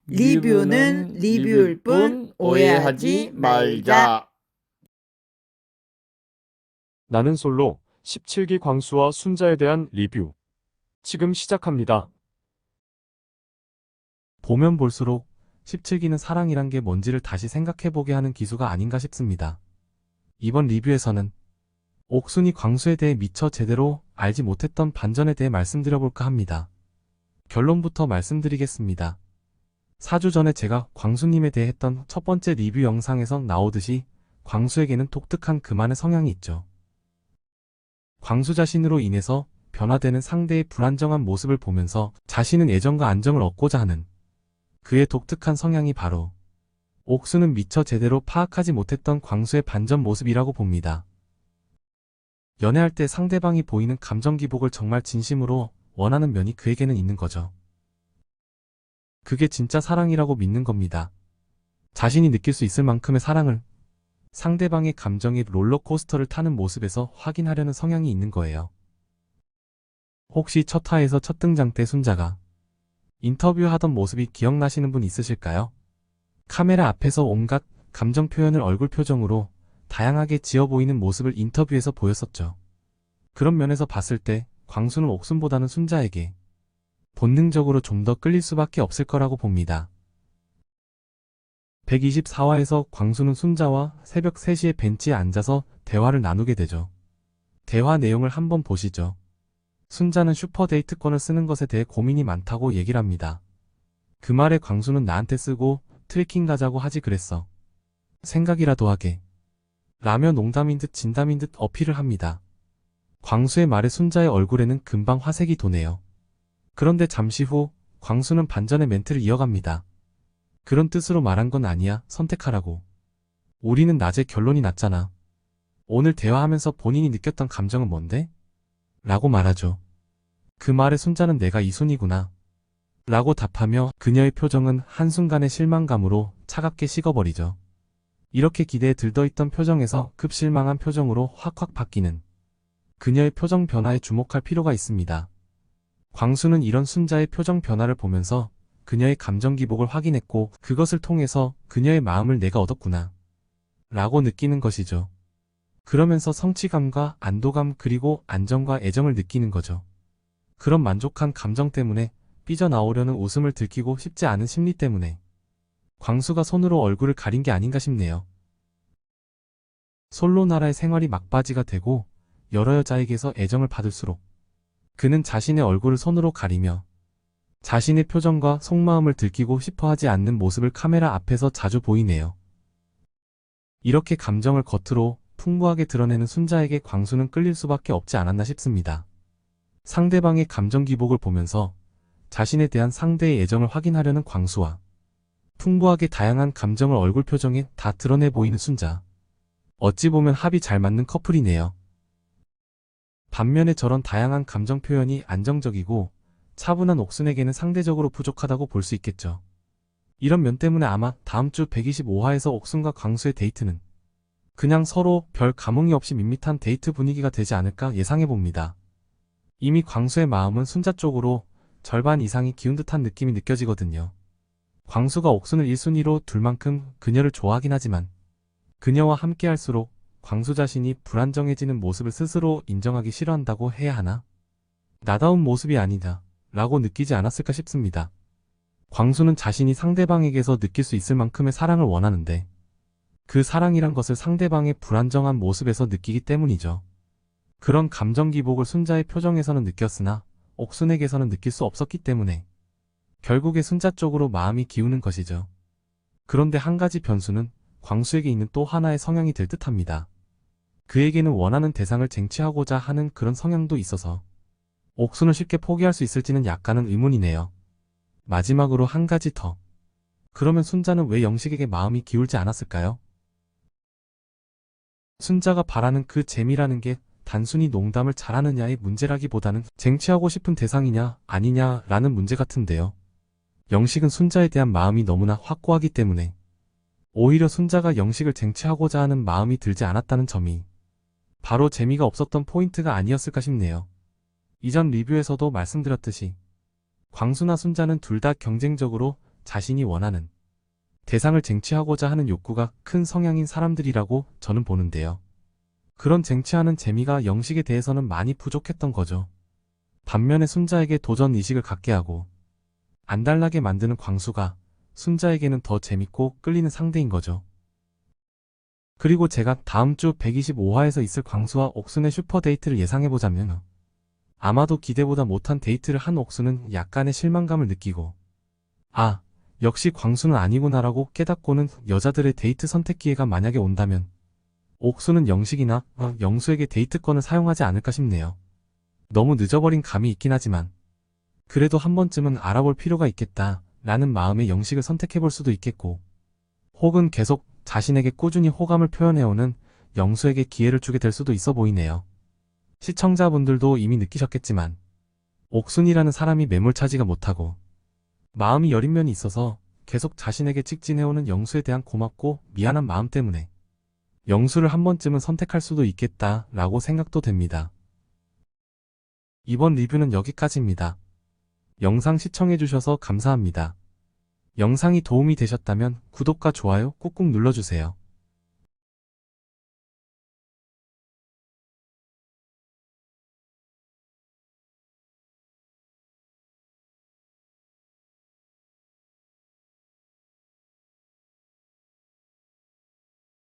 리뷰는 리뷰일 뿐 오해하지 말자. 나는 솔로 17기 광수와 순자에 대한 리뷰. 지금 시작합니다. 보면 볼수록 17기는 사랑이란 게 뭔지를 다시 생각해보게 하는 기수가 아닌가 싶습니다. 이번 리뷰에서는 옥순이 광수에 대해 미처 제대로 알지 못했던 반전에 대해 말씀드려볼까 합니다. 결론부터 말씀드리겠습니다. 4주 전에 제가 광수님에 대해 했던 첫 번째 리뷰 영상에서 나오듯이 광수에게는 독특한 그만의 성향이 있죠. 광수 자신으로 인해서 변화되는 상대의 불안정한 모습을 보면서 자신은 애정과 안정을 얻고자 하는 그의 독특한 성향이 바로 옥수는 미처 제대로 파악하지 못했던 광수의 반전 모습이라고 봅니다. 연애할 때 상대방이 보이는 감정 기복을 정말 진심으로 원하는 면이 그에게는 있는 거죠. 그게 진짜 사랑이라고 믿는 겁니다. 자신이 느낄 수 있을 만큼의 사랑을 상대방의 감정의 롤러코스터를 타는 모습에서 확인하려는 성향이 있는 거예요. 혹시 첫 화에서 첫 등장 때 순자가 인터뷰하던 모습이 기억나시는 분 있으실까요? 카메라 앞에서 온갖 감정 표현을 얼굴 표정으로 다양하게 지어 보이는 모습을 인터뷰에서 보였었죠. 그런 면에서 봤을 때 광수는 옥순보다는 순자에게 본능적으로 좀 더 끌릴 수밖에 없을 거라고 봅니다. 124화에서 광수는 순자와 새벽 3시에 벤치에 앉아서 대화를 나누게 되죠. 대화 내용을 한번 보시죠. 순자는 슈퍼데이트권을 쓰는 것에 대해 고민이 많다고 얘기를 합니다. 그 말에 광수는 나한테 쓰고 트레킹 가자고 하지 그랬어. 생각이라도 하게. 라며 농담인 듯 진담인 듯 어필을 합니다. 광수의 말에 순자의 얼굴에는 금방 화색이 도네요. 그런데 잠시 후 광수는 반전의 멘트를 이어갑니다. 그런 뜻으로 말한 건 아니야. 선택하라고. 우리는 낮에 결론이 났잖아. 오늘 대화하면서 본인이 느꼈던 감정은 뭔데? 라고 말하죠. 그 말에 순자는 내가 이순이구나. 라고 답하며 그녀의 표정은 한순간의 실망감으로 차갑게 식어버리죠. 이렇게 기대에 들떠있던 표정에서 급 실망한 표정으로 확확 바뀌는 그녀의 표정 변화에 주목할 필요가 있습니다. 광수는 이런 순자의 표정 변화를 보면서 그녀의 감정 기복을 확인했고 그것을 통해서 그녀의 마음을 내가 얻었구나 라고 느끼는 것이죠. 그러면서 성취감과 안도감 그리고 안정과 애정을 느끼는 거죠. 그런 만족한 감정 때문에 삐져나오려는 웃음을 들키고 싶지 않은 심리 때문에 광수가 손으로 얼굴을 가린 게 아닌가 싶네요. 솔로 나라의 생활이 막바지가 되고 여러 여자에게서 애정을 받을수록 그는 자신의 얼굴을 손으로 가리며 자신의 표정과 속마음을 들키고 싶어 하지 않는 모습을 카메라 앞에서 자주 보이네요. 이렇게 감정을 겉으로 풍부하게 드러내는 순자에게 광수는 끌릴 수밖에 없지 않았나 싶습니다. 상대방의 감정 기복을 보면서 자신에 대한 상대의 애정을 확인하려는 광수와 풍부하게 다양한 감정을 얼굴 표정에 다 드러내 보이는 순자. 어찌 보면 합이 잘 맞는 커플이네요. 반면에 저런 다양한 감정 표현이 안정적이고 차분한 옥순에게는 상대적으로 부족하다고 볼 수 있겠죠. 이런 면 때문에 아마 다음 주 125화에서 옥순과 광수의 데이트는 그냥 서로 별 감흥이 없이 밋밋한 데이트 분위기가 되지 않을까 예상해봅니다. 이미 광수의 마음은 순자 쪽으로 절반 이상이 기운 듯한 느낌이 느껴지거든요. 광수가 옥순을 1순위로 둘 만큼 그녀를 좋아하긴 하지만 그녀와 함께할수록 광수 자신이 불안정해지는 모습을 스스로 인정하기 싫어한다고 해야 하나? 나다운 모습이 아니다 라고 느끼지 않았을까 싶습니다. 광수는 자신이 상대방에게서 느낄 수 있을 만큼의 사랑을 원하는데 그 사랑이란 것을 상대방의 불안정한 모습에서 느끼기 때문이죠. 그런 감정 기복을 순자의 표정에서는 느꼈으나 옥순에게서는 느낄 수 없었기 때문에 결국에 순자 쪽으로 마음이 기우는 것이죠. 그런데 한 가지 변수는 광수에게 있는 또 하나의 성향이 될 듯합니다. 그에게는 원하는 대상을 쟁취하고자 하는 그런 성향도 있어서 옥순을 쉽게 포기할 수 있을지는 약간은 의문이네요. 마지막으로 한 가지 더. 그러면 순자는 왜 영식에게 마음이 기울지 않았을까요? 순자가 바라는 그 재미라는 게 단순히 농담을 잘하느냐의 문제라기보다는 쟁취하고 싶은 대상이냐 아니냐라는 문제 같은데요. 영식은 순자에 대한 마음이 너무나 확고하기 때문에 오히려 순자가 영식을 쟁취하고자 하는 마음이 들지 않았다는 점이 바로 재미가 없었던 포인트가 아니었을까 싶네요. 이전 리뷰에서도 말씀드렸듯이 광수나 순자는 둘 다 경쟁적으로 자신이 원하는 대상을 쟁취하고자 하는 욕구가 큰 성향인 사람들이라고 저는 보는데요. 그런 쟁취하는 재미가 영식에 대해서는 많이 부족했던 거죠. 반면에 순자에게 도전 의식을 갖게 하고 안달나게 만드는 광수가 순자에게는 더 재밌고 끌리는 상대인 거죠. 그리고 제가 다음 주 125화에서 있을 광수와 옥순의 슈퍼데이트를 예상해보자면 아마도 기대보다 못한 데이트를 한 옥순은 약간의 실망감을 느끼고 아, 역시 광수는 아니구나라고 깨닫고는 여자들의 데이트 선택 기회가 만약에 온다면 옥수는 영식이나 영수에게 데이트권을 사용하지 않을까 싶네요. 너무 늦어버린 감이 있긴 하지만 그래도 한 번쯤은 알아볼 필요가 있겠다 라는 마음에 영식을 선택해볼 수도 있겠고 혹은 계속 자신에게 꾸준히 호감을 표현해오는 영수에게 기회를 주게 될 수도 있어 보이네요. 시청자분들도 이미 느끼셨겠지만 옥순이라는 사람이 매몰차지가 못하고 마음이 여린 면이 있어서 계속 자신에게 직진해오는 영수에 대한 고맙고 미안한 마음 때문에 영수를 한 번쯤은 선택할 수도 있겠다 라고 생각도 됩니다. 이번 리뷰는 여기까지입니다. 영상 시청해주셔서 감사합니다. 영상이 도움이 되셨다면 구독과 좋아요 꾹꾹 눌러주세요.